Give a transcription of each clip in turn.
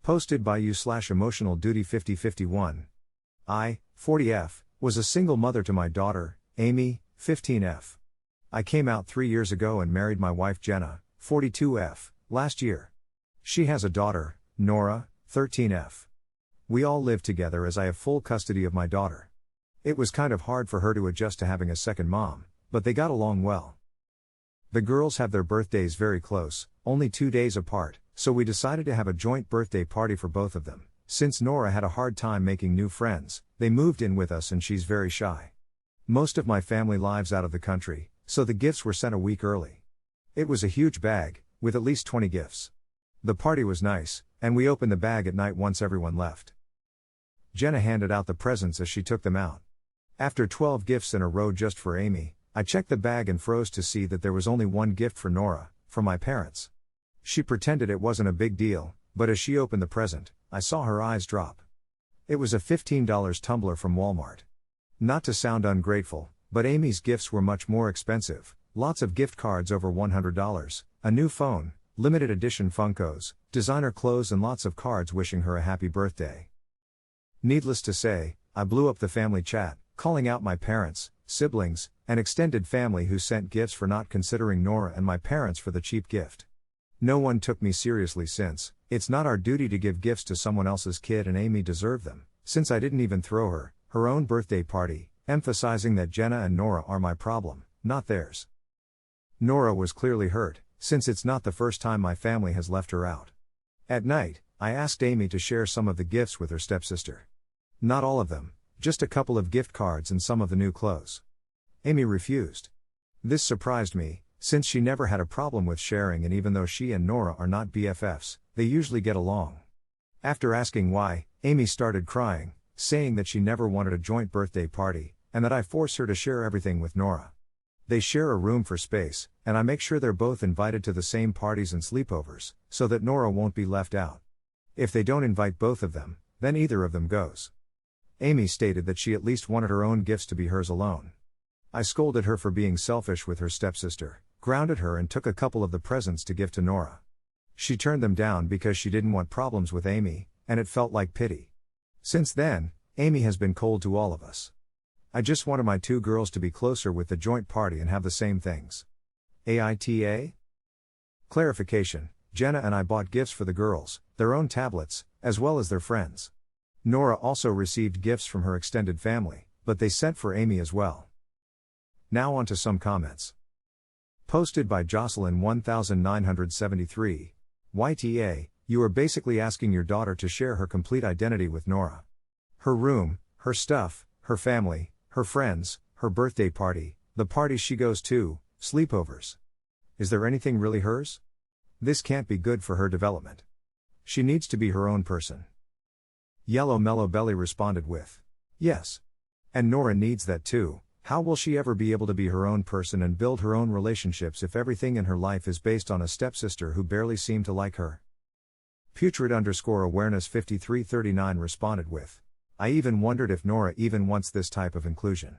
Posted by you/emotional duty 5051. I, 40F, was a single mother to my daughter, Amy, 15F. I came out 3 years ago and married my wife Jenna, 42F, last year. She has a daughter, Nora, 13F. We all live together as I have full custody of my daughter. It was kind of hard for her to adjust to having a second mom, but they got along well. The girls have their birthdays very close, only 2 days apart, so we decided to have a joint birthday party for both of them. Since Nora had a hard time making new friends, they moved in with us and she's very shy. Most of my family lives out of the country, so the gifts were sent a week early. It was a huge bag, with at least 20 gifts. The party was nice, and we opened the bag at night once everyone left. Jenna handed out the presents as she took them out. After 12 gifts in a row just for Amy, I checked the bag and froze to see that there was only one gift for Nora, from my parents. She pretended it wasn't a big deal, but as she opened the present, I saw her eyes drop. It was a $15 tumbler from Walmart. Not to sound ungrateful, but Amy's gifts were much more expensive, lots of gift cards over $100, a new phone, limited edition Funkos, designer clothes and lots of cards wishing her a happy birthday. Needless to say, I blew up the family chat, calling out my parents, siblings, and extended family who sent gifts for not considering Nora and my parents for the cheap gift. No one took me seriously since, it's not our duty to give gifts to someone else's kid and Amy deserved them, since I didn't even throw her own birthday party, emphasizing that Jenna and Nora are my problem, not theirs. Nora was clearly hurt, since it's not the first time my family has left her out. At night, I asked Amy to share some of the gifts with her stepsister. Not all of them, just a couple of gift cards and some of the new clothes. Amy refused. This surprised me, since she never had a problem with sharing, and even though she and Nora are not BFFs, they usually get along. After asking why, Amy started crying, saying that she never wanted a joint birthday party, and that I force her to share everything with Nora. They share a room for space, and I make sure they're both invited to the same parties and sleepovers, so that Nora won't be left out. If they don't invite both of them, then either of them goes. Amy stated that she at least wanted her own gifts to be hers alone. I scolded her for being selfish with her stepsister, grounded her and took a couple of the presents to give to Nora. She turned them down because she didn't want problems with Amy, and it felt like pity. Since then, Amy has been cold to all of us. I just wanted my two girls to be closer with the joint party and have the same things. AITA? Clarification: Jenna and I bought gifts for the girls, their own tablets, as well as their friends. Nora also received gifts from her extended family, but they sent for Amy as well. Now on to some comments. Posted by Jocelyn 1973. YTA, you are basically asking your daughter to share her complete identity with Nora. Her room, her stuff, her family, her friends, her birthday party, the parties she goes to, sleepovers. Is there anything really hers? This can't be good for her development. She needs to be her own person. Yellow Mellow Belly responded with, yes. And Nora needs that too. How will she ever be able to be her own person and build her own relationships if everything in her life is based on a stepsister who barely seemed to like her? Putrid_awareness 5339 responded with, I even wondered if Nora even wants this type of inclusion.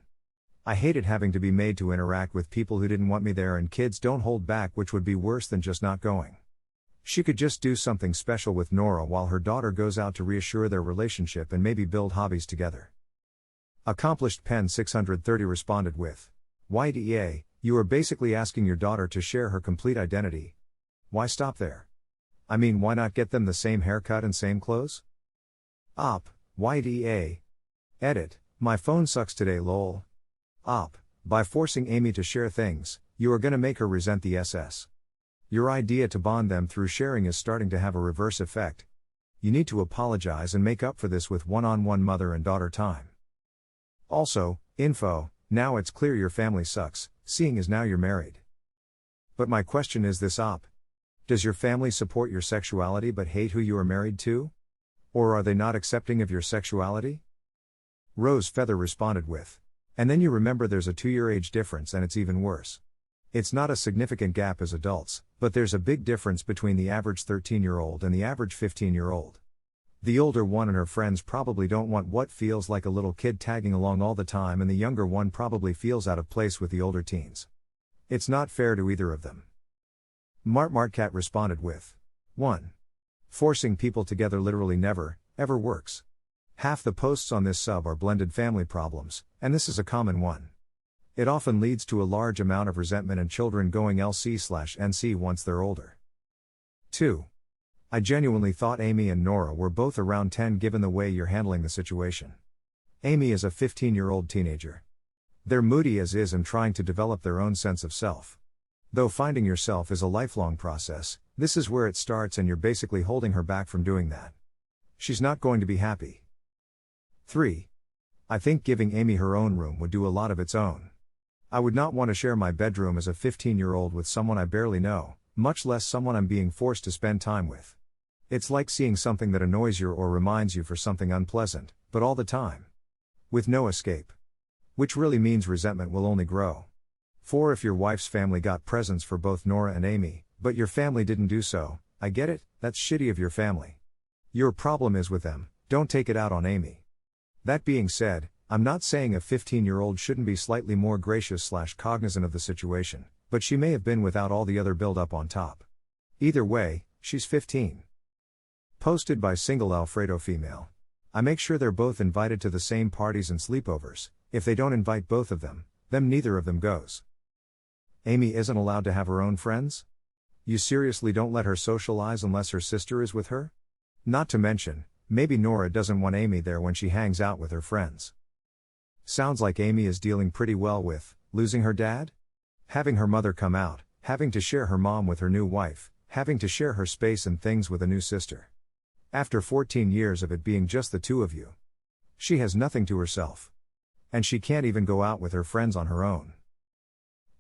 I hated having to be made to interact with people who didn't want me there, and kids don't hold back, which would be worse than just not going. She could just do something special with Nora while her daughter goes out to reassure their relationship and maybe build hobbies together. Accomplished Pen 630 responded with, YDA, you are basically asking your daughter to share her complete identity. Why stop there? I mean, why not get them the same haircut and same clothes? YDA. Edit, my phone sucks today lol. By forcing Amy to share things, you are gonna make her resent the SS. Your idea to bond them through sharing is starting to have a reverse effect. You need to apologize and make up for this with one-on-one mother and daughter time. Also, info, now it's clear your family sucks, seeing as now you're married. But my question is this: does your family support your sexuality but hate who you are married to? Or are they not accepting of your sexuality? Rose Feather responded with, and then you remember there's a 2-year age difference and it's even worse. It's not a significant gap as adults, but there's a big difference between the average 13-year-old and the average 15-year-old. The older one and her friends probably don't want what feels like a little kid tagging along all the time, and the younger one probably feels out of place with the older teens. It's not fair to either of them. Martcat responded with, 1. Forcing people together literally never, ever works. Half the posts on this sub are blended family problems, and this is a common one. It often leads to a large amount of resentment and children going LC/NC once they're older. 2. I genuinely thought Amy and Nora were both around 10 given the way you're handling the situation. Amy is a 15-year-old teenager. They're moody as is and trying to develop their own sense of self. Though finding yourself is a lifelong process, this is where it starts and you're basically holding her back from doing that. She's not going to be happy. 3. I think giving Amy her own room would do a lot of its own. I would not want to share my bedroom as a 15-year-old with someone I barely know, much less someone I'm being forced to spend time with. It's like seeing something that annoys you or reminds you for something unpleasant, but all the time. With no escape. Which really means resentment will only grow. 4. If your wife's family got presents for both Nora and Amy, but your family didn't do so, I get it, that's shitty of your family. Your problem is with them, don't take it out on Amy. That being said, I'm not saying a 15-year-old shouldn't be slightly more gracious/cognizant of the situation, but she may have been without all the other build-up on top. Either way, she's 15. Posted by Single Alfredo Female. I make sure they're both invited to the same parties and sleepovers. If they don't invite both of them, then neither of them goes. Amy isn't allowed to have her own friends? You seriously don't let her socialize unless her sister is with her? Not to mention, maybe Nora doesn't want Amy there when she hangs out with her friends. Sounds like Amy is dealing pretty well with losing her dad? Having her mother come out, having to share her mom with her new wife, having to share her space and things with a new sister. After 14 years of it being just the two of you. She has nothing to herself. And she can't even go out with her friends on her own.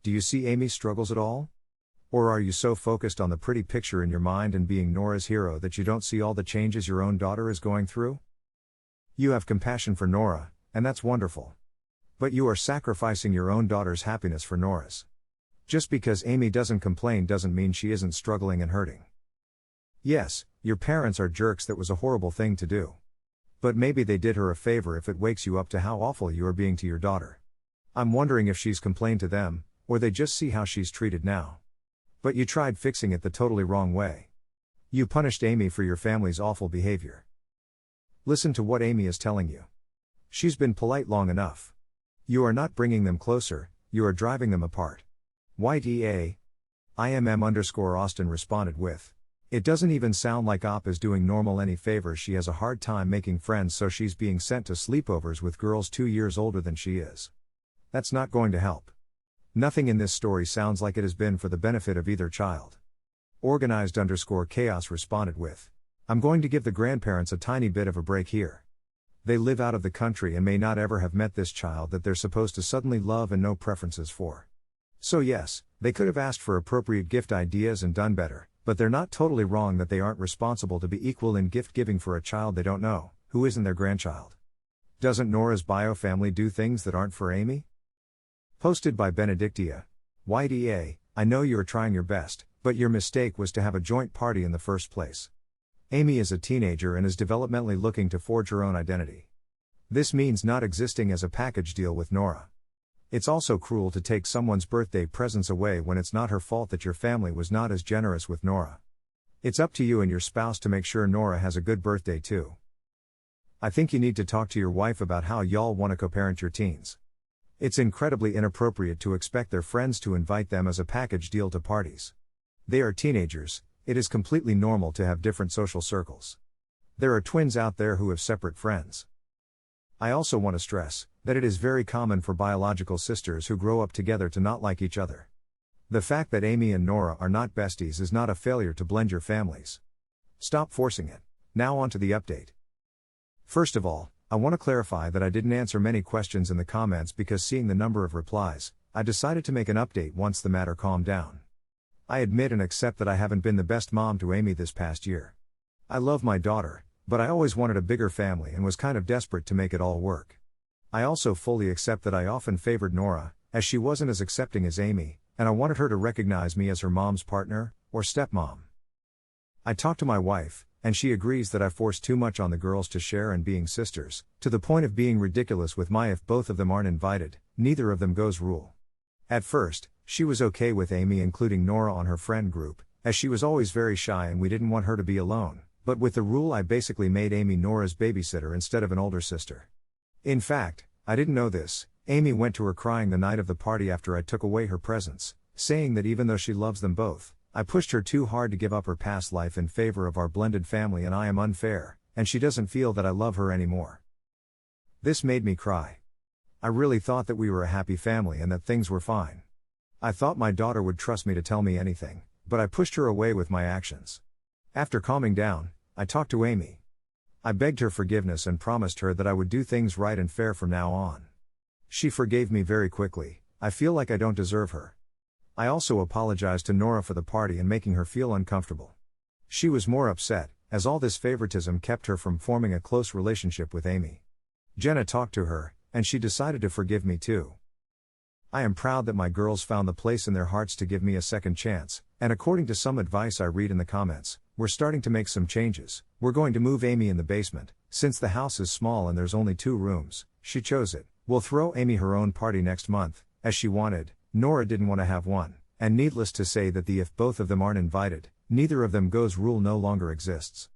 Do you see Amy's struggles at all? Or are you so focused on the pretty picture in your mind and being Nora's hero that you don't see all the changes your own daughter is going through? You have compassion for Nora, and that's wonderful. But you are sacrificing your own daughter's happiness for Nora's. Just because Amy doesn't complain doesn't mean she isn't struggling and hurting. Yes, your parents are jerks, that was a horrible thing to do. But maybe they did her a favor if it wakes you up to how awful you are being to your daughter. I'm wondering if she's complained to them, or they just see how she's treated now. But you tried fixing it the totally wrong way. You punished Amy for your family's awful behavior. Listen to what Amy is telling you. She's been polite long enough. You are not bringing them closer, you are driving them apart. YDA. IMM_Austin responded with, it doesn't even sound like Op is doing normal any favors. She has a hard time making friends, so she's being sent to sleepovers with girls 2 years older than she is. That's not going to help. Nothing in this story sounds like it has been for the benefit of either child. Organized_Chaos responded with, I'm going to give the grandparents a tiny bit of a break here. They live out of the country and may not ever have met this child that they're supposed to suddenly love and no preferences for. So yes, they could have asked for appropriate gift ideas and done better, but they're not totally wrong that they aren't responsible to be equal in gift giving for a child they don't know, who isn't their grandchild. Doesn't Nora's bio family do things that aren't for Amy? Posted by Benedictia. YDA, I know you are trying your best, but your mistake was to have a joint party in the first place. Amy is a teenager and is developmentally looking to forge her own identity. This means not existing as a package deal with Nora. It's also cruel to take someone's birthday presents away when it's not her fault that your family was not as generous with Nora. It's up to you and your spouse to make sure Nora has a good birthday too. I think you need to talk to your wife about how y'all want to co-parent your teens. It's incredibly inappropriate to expect their friends to invite them as a package deal to parties. They are teenagers, it is completely normal to have different social circles. There are twins out there who have separate friends. I also want to stress that it is very common for biological sisters who grow up together to not like each other. The fact that Amy and Nora are not besties is not a failure to blend your families. Stop forcing it. Now on to the update. First of all, I want to clarify that I didn't answer many questions in the comments because seeing the number of replies, I decided to make an update once the matter calmed down. I admit and accept that I haven't been the best mom to Amy this past year. I love my daughter, but I always wanted a bigger family and was kind of desperate to make it all work. I also fully accept that I often favored Nora, as she wasn't as accepting as Amy, and I wanted her to recognize me as her mom's partner, or stepmom. I talked to my wife, and she agrees that I force too much on the girls to share and being sisters, to the point of being ridiculous with my if both of them aren't invited, neither of them goes rule. At first, she was okay with Amy including Nora on her friend group, as she was always very shy and we didn't want her to be alone, But with the rule I basically made Amy Nora's babysitter instead of an older sister. In fact, I didn't know this, Amy went to her crying the night of the party after I took away her presents, saying that even though she loves them both, I pushed her too hard to give up her past life in favor of our blended family and I am unfair, and she doesn't feel that I love her anymore. This made me cry. I really thought that we were a happy family and that things were fine. I thought my daughter would trust me to tell me anything, but I pushed her away with my actions. After calming down, I talked to Amy. I begged her forgiveness and promised her that I would do things right and fair from now on. She forgave me very quickly. I feel like I don't deserve her. I also apologized to Nora for the party and making her feel uncomfortable. She was more upset, as all this favoritism kept her from forming a close relationship with Amy. Jenna talked to her, and she decided to forgive me too. I am proud that my girls found the place in their hearts to give me a second chance, and according to some advice I read in the comments, we're starting to make some changes. We're going to move Amy in the basement, since the house is small and there's only 2 rooms, she chose it. We'll throw Amy her own party next month, as she wanted. Nora didn't want to have one, and needless to say that the if both of them aren't invited, neither of them goes rule no longer exists.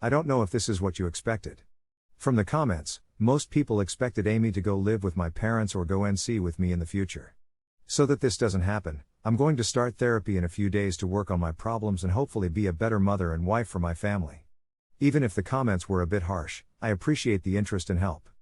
I don't know if this is what you expected. From the comments, most people expected Amy to go live with my parents or go NC with me in the future. So that this doesn't happen, I'm going to start therapy in a few days to work on my problems and hopefully be a better mother and wife for my family. Even if the comments were a bit harsh, I appreciate the interest and help.